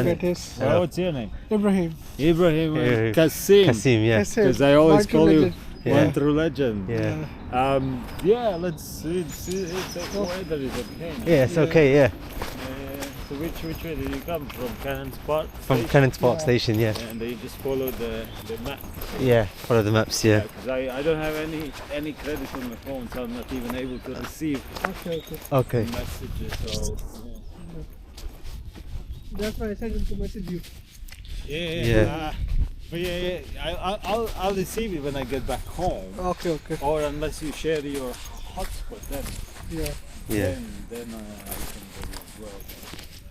man. What's your name? Ibrahim. Ibrahim Kasim. Yeah. Because I always call you Yeah. One True Legend. Yeah. Let's see. The weather is okay. Yeah, it's okay. Yeah. So which way did you come from? Cannon Spot? From Cannon Spot Station. Yeah. And they just follow the map. Yeah. Follow the maps. Yeah. Because I don't have any credit on my phone, so I'm not even able to receive Okay. messages. So That's why I said him to message you. Yeah. But I'll receive it when I get back home. Okay. Or unless you share your hotspot, then Yeah. Yeah. then I can go as well.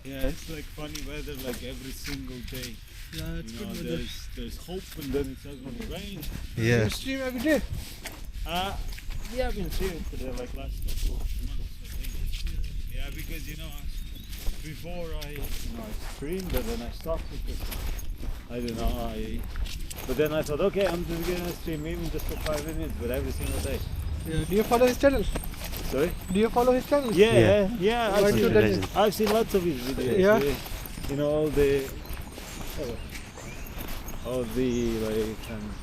Yeah, it's like funny weather, like every single day. Yeah, it's good weather. There's hope, and then it says going to rain. Yeah. You stream every day? Yeah, I've been streaming for the last couple of months, I think. Yeah, because before I streamed, but then I stopped because I don't know. But then I thought, okay, I'm just gonna stream even just for 5 minutes, but every single day. Yeah. Do you follow his channel? Sorry? Do you follow his channel? Yeah. One True Legend. I've seen lots of his videos. Yeah. You know, all the like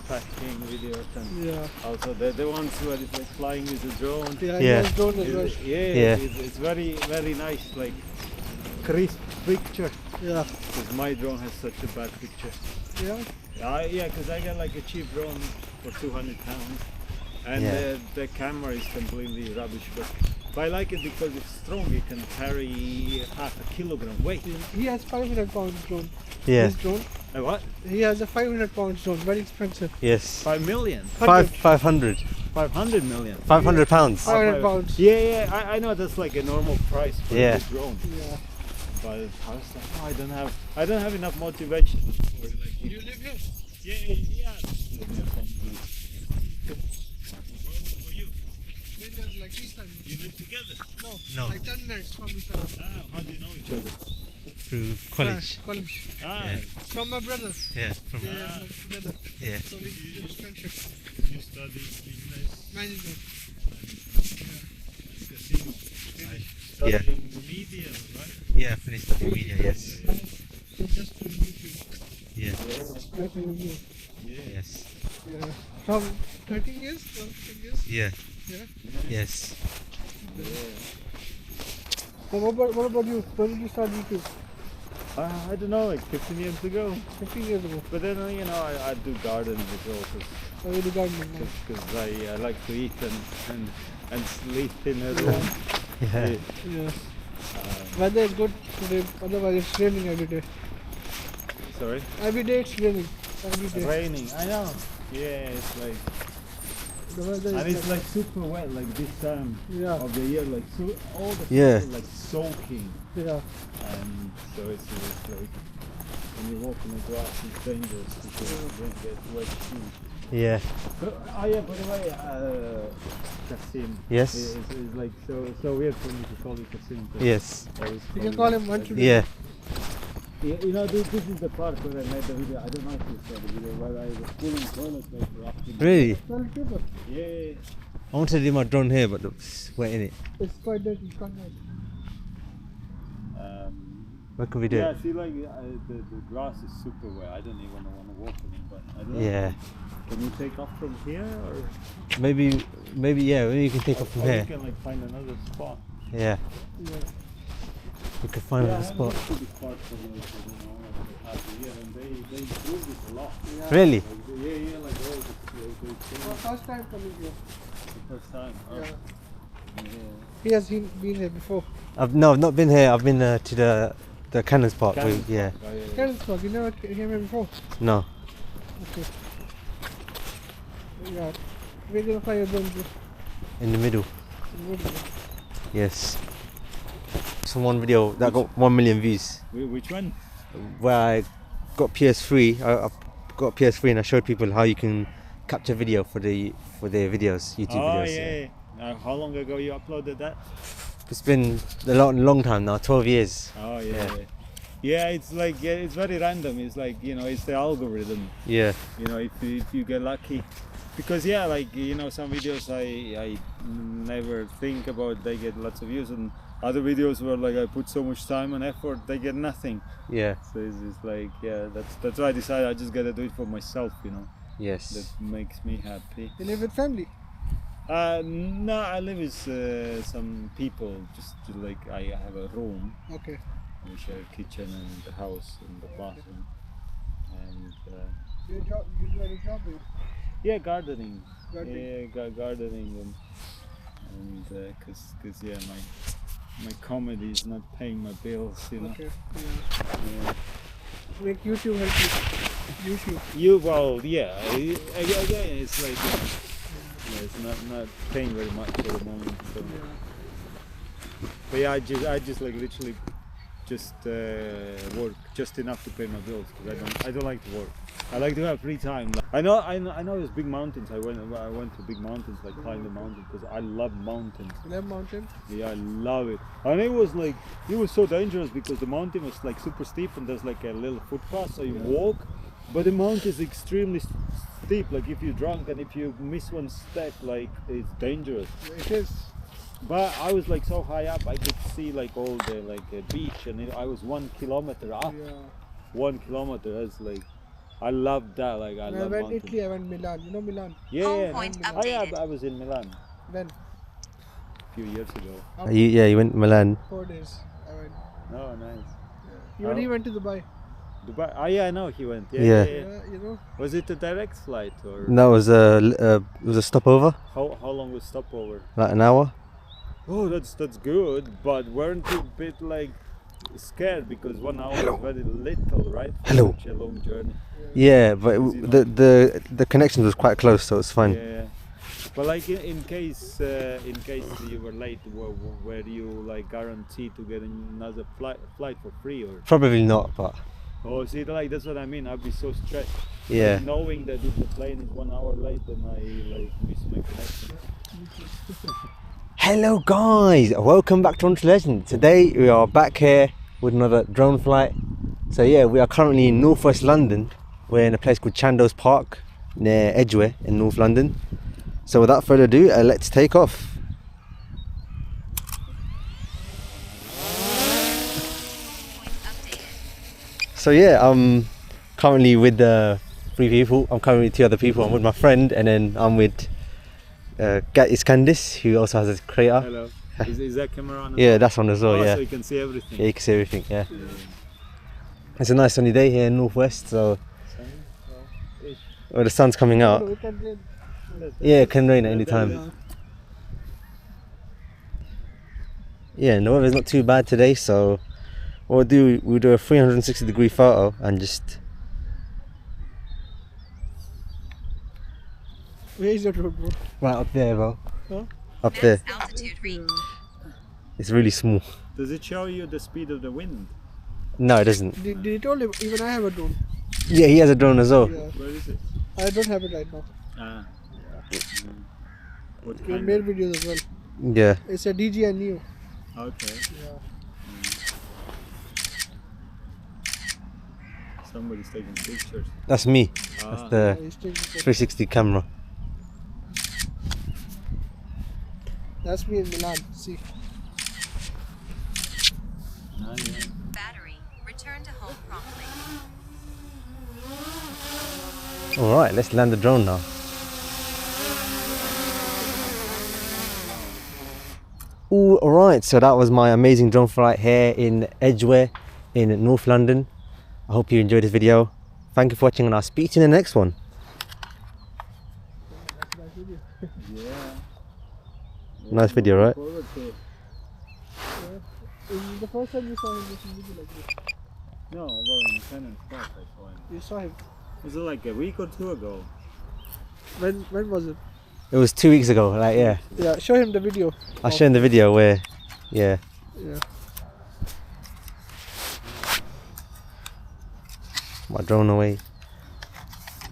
packing videos, and Yeah. also the ones where it's like flying with a drone. Yeah. Yeah. He has drone as well. Yeah. It's very, very nice, like crisp picture. Yeah. Because my drone has such a bad picture. Yeah. Because I got like a cheap drone for £200, and Yeah. the camera is completely rubbish. But I like it because it's strong. It can carry half a kilogram weight. He has 500 pounds drone. Yeah. His drone. What? He has a 500 pounds drone. Very expensive. Yes. 5 million? 500. 500 million? 500 pounds. 500 pounds. Yeah. I know that's like a normal price for Yeah. a drone. Yeah. But I was like, no, I don't have enough motivation for it. Like, You live here? Yeah. Where you? Like this time. You live together? No. Like 10 minutes from each other. How do you know each other? Through college. College. Yeah. From my brother. Yeah. From. Yeah, together. Yeah. So we just friendship. You study business Management. casino. Yeah. Studying media, right? Yeah. Finished studying media. Yes. Just to YouTube. Yeah. Yeah. Yes. Yeah. From 13 years? 10 years? Yeah. Yeah. Yes. So what about you? When did you start YouTube? I don't know, like 15 years ago. 15 years ago. But then, I do gardening as well. I really gardening now. Because I like to eat and sleep in a room. Yeah. Yeah. Weather is good today, otherwise it's raining every day. Sorry? Every day it's raining. Every day. Raining, I know. Yeah, it's like, The weather is and it's like super wet, like this time Yeah. of the year, like so all the Yeah. people like soaking, Yeah. and so it's like when you walk in the grass, it's dangerous because you don't get wet shoes. Yeah. But, by the way, Kasim. Yes. Is like so weird for me to call you Kasim. 'Cause Yes. I always You can call him One True Yeah. Yeah, this is the part where I made the video. I don't know if you saw the video, where I was pulling toilet paper up. Really? Toilet paper. Yeah. I wanted to do my drone here, but it's wet in it. It's quite dirty. You can't hide. What can we do? Yeah, see, like the grass is super wet. I don't even want to walk on it, but I don't know. Yeah. Can you take off from here, or Maybe yeah. Maybe you can take off from or here. you can like find another spot? Yeah. Yeah. We could find another spot. To the spot for like, half a year, and they improved it a lot. Yeah. Really? Like, like all they Well, first time coming here. the first time. Oh. Yeah. Yeah. He has been here before. I've not been here. I've been to the Cannon Spot. Cannon Yeah. Spot, yeah. Cannon Spot. You never came here before? No. Okay. Yeah. We're gonna fly your drone In the middle. in the middle. Yes. So one video that got 1 million views. Which one? Where I got PS3. I got PS3 and I showed people how you can capture video for their videos, YouTube videos. Yeah. How long ago you uploaded that? It's been a long time now. 12 years. Oh Yeah. Yeah, it's like it's very random. It's like it's the algorithm. Yeah. If you get lucky, because some videos I never think about they get lots of views, and other videos where like I put so much time and effort, they get nothing. Yeah. So it's like, yeah, that's why I decided I just gotta do it for myself, you know. Yes. That makes me happy. You live with family? No, I live with some people. Just like I have a room. Okay. We share a kitchen and the house and the bathroom. And You do any job? yeah, gardening. Gardening. Yeah, gardening and cause yeah, my comedy is not paying my bills, you know. Okay. Yeah. Yeah. Make YouTube help you. YouTube. Well, yeah. Again, it's like yeah, it's not paying very much at the moment. So. Yeah. But yeah, I just like literally just work just enough to pay my bills because I don't like to work. I like to have free time. I know there's big mountains. I went to big mountains, like climbed the mountain because I love mountains. You love mountain? Yeah, I love it. And it was so dangerous because the mountain was like super steep and there's like a little footpath, so you walk, but the mountain is extremely steep. Like if you're drunk and if you miss one step, like it's dangerous. It is. But I was like so high up, I could see like all the beach, and I was 1 kilometer up. Yeah. 1 kilometer. That's like, I love that. Like I When love I went mountains. Italy, I went Milan. You know Milan? Yeah, Home yeah. point Oh yeah, updated. I was in Milan When? a few years ago. You went to Milan. 4 days. I went. Oh, nice. Even Oh. he went to Dubai. Dubai. Oh yeah, I know he went. Yeah, Yeah. yeah, yeah. Yeah, you know. Was it a direct flight or That was it was a stopover, how long was stopover? like an hour. Oh, that's good. But weren't you a bit like scared because 1 hour is very little, right? For Hello. Such a long journey. Yeah, but the connection was quite close, so it's fine. Yeah. But like in case you were late, were you like guaranteed to get another flight for free or? Probably not, but Oh, see, like that's what I mean. I'd be so stressed. yeah. Like, knowing that if the plane is 1 hour late, then I like miss my connection. Hello guys, welcome back to Unto Legend. Today we are back here with another drone flight. So yeah, we are currently in northwest London. We're in a place called Chandos Park near Edgware in North London. So without further ado, let's take off. So yeah, I'm currently with 3 people. I'm currently with 2 other people. I'm with my friend, and then I'm with Candice, who also has a creator. Hello. Is that camera on? Yeah, that's on as well. Oh, Yeah, so you can see everything. yeah, you can see everything. Yeah, it's a nice sunny day here in northwest. So the sun's coming Oh, out. we can rain. Yeah, it can rain at any time. Yeah, and the weather's not too bad today. So what we'll do a 360-degree photo and just. Where is your road, bro? Right up there, bro. Huh? Up there. Altitude reach. It's really small. Does it show you the speed of the wind? No, it doesn't. Did you told him? Even I have a drone. Yeah, he has a drone as well. Yeah. Where is it? I don't have it right now. Ah. What We kind made of? videos as well. Yeah. It's a DJI Neo. Okay. Yeah. Somebody's taking pictures. That's me. Ah. That's the He's taking photos. 360 camera. That's me in Milan. See. Ah, yeah. Battery. Return to home promptly. All right, let's land the drone now. Ooh, all right. So that was my amazing drone flight here in Edgware, in North London. I hope you enjoyed this video. Thank you for watching, and I'll speak to you in the next one. Yeah. Nice video, right? Forward to- Is the first time you saw him making video like this? No, well, in Canon Park I saw him. You saw him. Was it like a week or 2 ago? When was it? It was 2 weeks ago. Like, yeah, Yeah, show him the video. I'll show in the video where, yeah. Yeah. My drone away.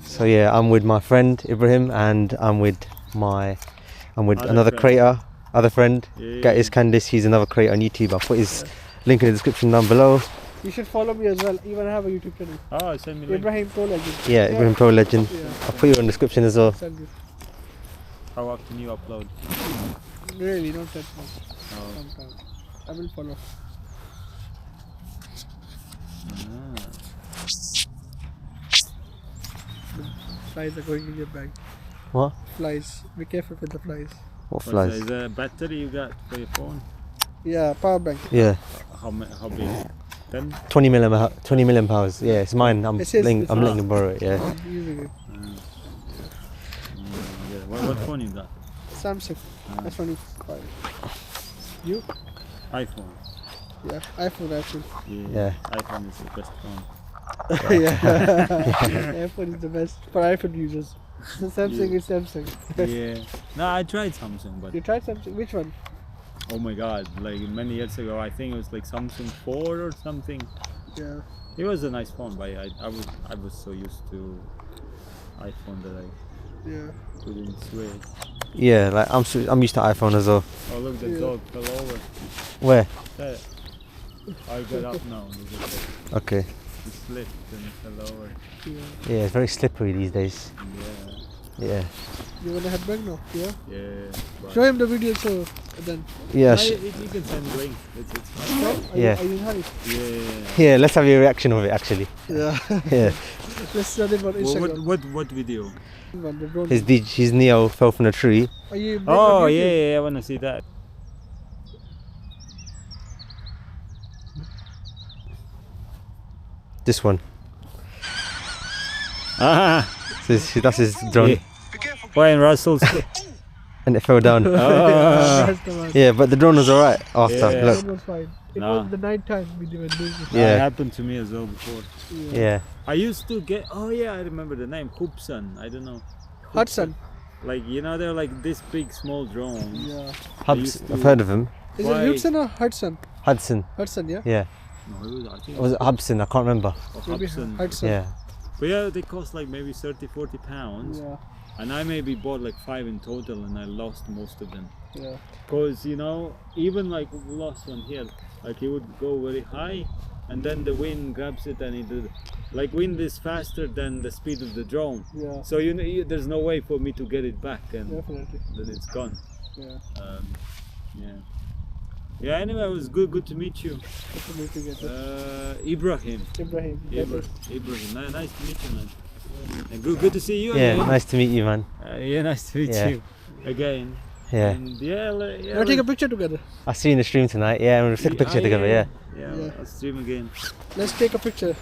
So yeah, I'm with my friend Ibrahim, and I'm with Other another friend. other friend. Yeah. Get his Candice. He's another creator on YouTube. I'll put his link in the description down below. You should follow me as well. Even I have a YouTube channel. Oh, send me link. Ibrahim Pro Legend. Yeah, Ibrahim Pro Legend. Yeah. I'll put you in the description as well. Send you. How often you upload? Really, not that much. Oh. Sometimes. I will follow. Flies are going in your bag. What? Flies. Be careful with the flies. What Is flies? the battery you got for your phone? Yeah, power bank. Yeah, How big? 10? 20 million powers. Yeah, it's mine. I'm It is, letting, it's I'm not. letting you borrow it. Yeah. I'm using it. Yeah. What phone you got? Samsung. S25. You? iPhone. Yeah, iPhone actually. Yeah. iPhone is the best phone. Yeah. iPhone is the best for iPhone users. So Samsung is Samsung. Yeah. No, I tried Samsung, but You tried Samsung? Which one? oh my god, like many years ago, I think it was like Samsung 4 or something. Yeah. It was a nice phone, but I was so used to iPhone that I Yeah. couldn't switch. Yeah, like I'm used to iPhone as well. Oh look, the Yeah. dog fell over. Where? There. I got up now. Okay. He slipped and fell over. Yeah. Yeah, it's very slippery these days. Yeah. Yeah. You wanna head back now? Yeah. Yeah. But Show him the video so then. Yeah. you can send link. It's fine. Are Yeah. You, are you in a hurry? Yeah. Yeah, let's have your reaction of it actually. Yeah. Yeah. Let's send it on Instagram. What video? The drone. His Neo fell from the tree. Are you big Oh on yeah, YouTube? yeah, I wanna see that. This one. Ah, That's his drone. yeah. Wayne Russell's. And it fell down. Oh. That's the one. Yeah, but the drone was alright after. Yeah. Look. It was fine. It Nah. was the night time we were doing it. That Yeah. happened to me as well before. Yeah. I used to get. Oh yeah, I remember the name. Hoopson. I don't know. Hudson. Like they're like this big small drones. Yeah. Hubs, to- I've heard of him. Is Why- it Hudson or Hudson? Hudson. Hudson, yeah? Yeah. No, it was, I think Was it Hubson? I can't remember. Maybe Hudson. Hudson. Yeah. But yeah, they cost like maybe 30-40 pounds. Yeah. And I maybe bought like 5 in total, and I lost most of them. Yeah. Cause even like last one here, like it would go very high, and then the wind grabs it, and like wind is faster than the speed of the drone. Yeah. So there's no way for me to get it back, and Definitely. then it's gone. Yeah. Yeah. Yeah. Anyway, it was good to meet you, Good to meet you again. Ibrahim. Ibrahim. Ibrahim. Nice to meet you, man. And good to see you Yeah, again. nice to meet you, man. Yeah, nice to meet Yeah. you again. Yeah. And yeah, You want to take a picture together? I'll see you in the stream tonight. Yeah, we'll take a picture together, yeah. Yeah, Yeah. I'll stream again. Let's take a picture.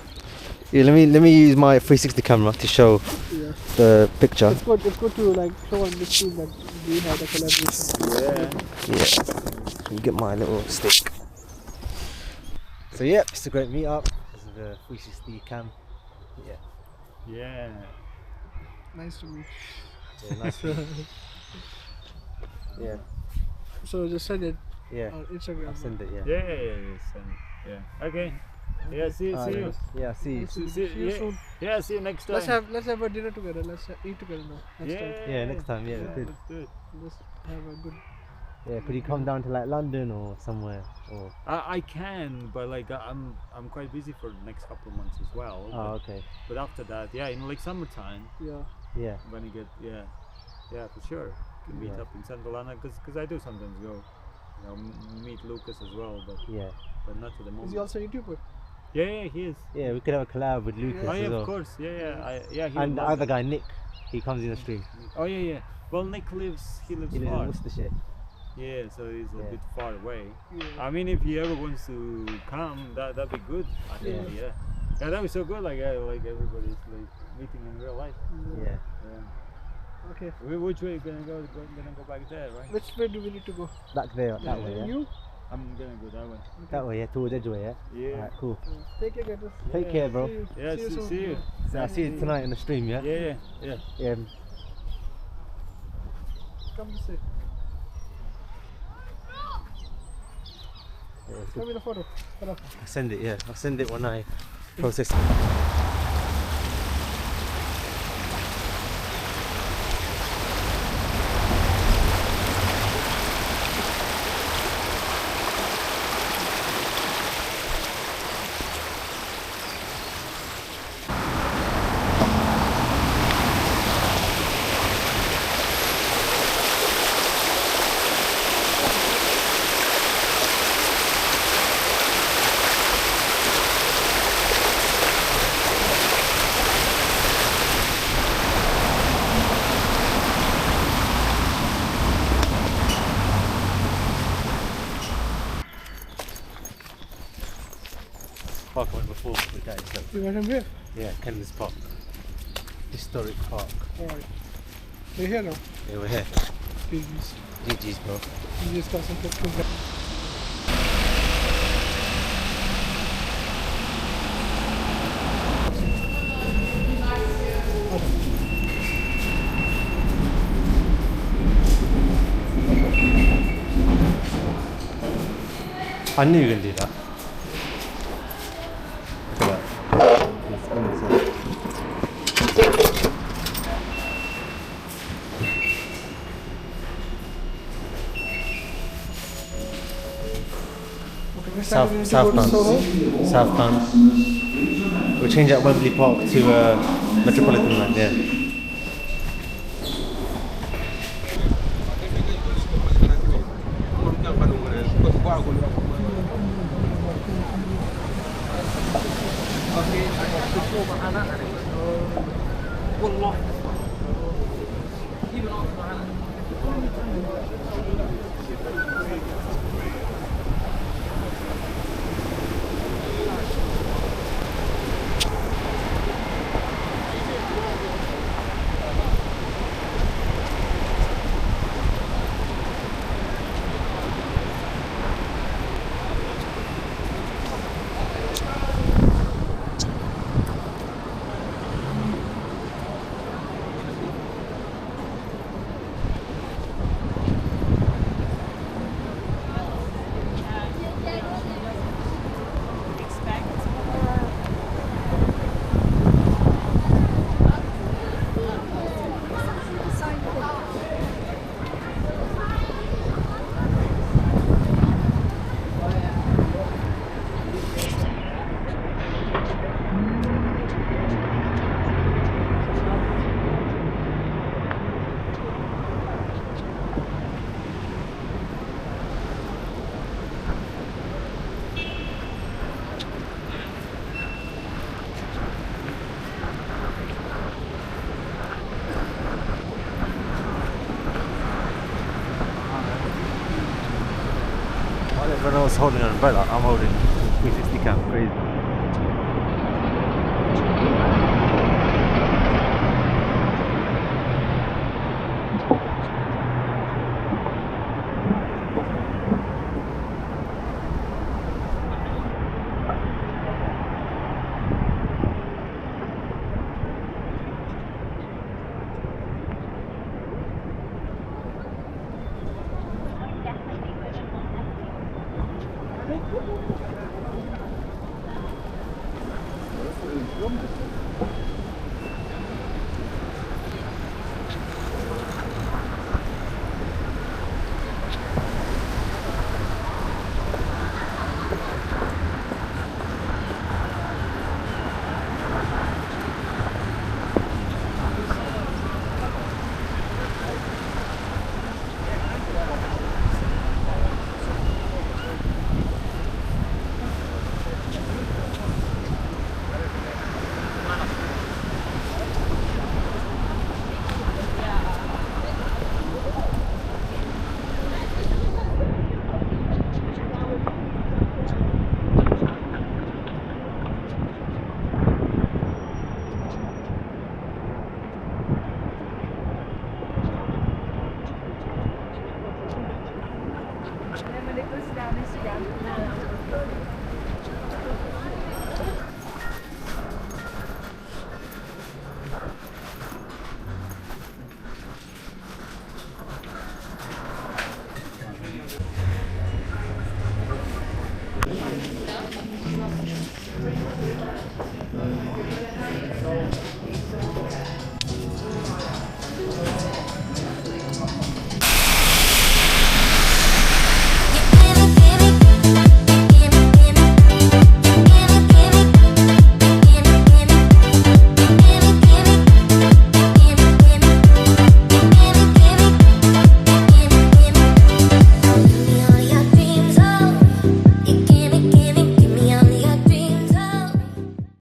Yeah, let me use my 360 camera to show Yeah. the picture. It's good to like show on the screen that we had a collaboration. Yeah. Yeah. Let me get my little stick. So yeah, it's a great meetup. This is the 360 cam. Yeah. Yeah. Nice to meet Yeah, nice. to meet you. Yeah. So just send it Yeah. on Instagram. I'll send it, yeah. Yeah. Okay. Yeah, see you. Yeah, see you. See you soon. Yeah, see you next time. Let's have a dinner together. Let's eat together now. Next time. Yeah, next time, yeah, Yeah, good. let's do it. Let's have a good. Yeah, could you come down to like London or somewhere? Or I can, but like I'm quite busy for the next couple of months as well. oh, okay. But after that, yeah, in like summertime, Yeah. Yeah. when you get yeah, for sure, can meet Yeah. up in Central London because I do sometimes go, meet Lucas as well, but Yeah. not at the moment. Is he also a YouTuber? Yeah, he is. Yeah, we could have a collab with Lucas Oh yeah, as well. of course. Yeah. He And would the love other that. guy, Nick, he comes in the stream. Oh yeah. Well, Nick lives He lives far. in Worcestershire. Yeah, so he's a Yeah. bit far away. Yeah. I mean, if he ever wants to come, that'd be good. I think, yeah. That'd be so good. Like everybody's like meeting in real life. Yeah. Yeah. Okay. Which way you gonna go? Gonna go back there, right? Which way do we need to go? Back there, that way, yeah? You? I'm gonna go that way. That way, yeah, towards Edgeway, yeah? Yeah. Alright, cool. Take care, guys. Take care, bro. See you. Yeah. See you soon. See you. So I'll see you tonight in the stream, yeah? Yeah. Yeah. Come this way. Yeah, it's Come good. in a photo. I'll send it, yeah. I'll send it when I process it. it's like, You met him here? yeah, Kendall's Park. Historic park. Alright. We're here now. Yeah, we're here. GG's. GG's, bro. You just got some pictures. I knew you were going to do that. Look at that. It's inside. Southbound. Southbound. We'll change at Wembley Park to Metropolitan Line, yeah. Everyone else holding an umbrella, I'm holding 360 cam, crazy.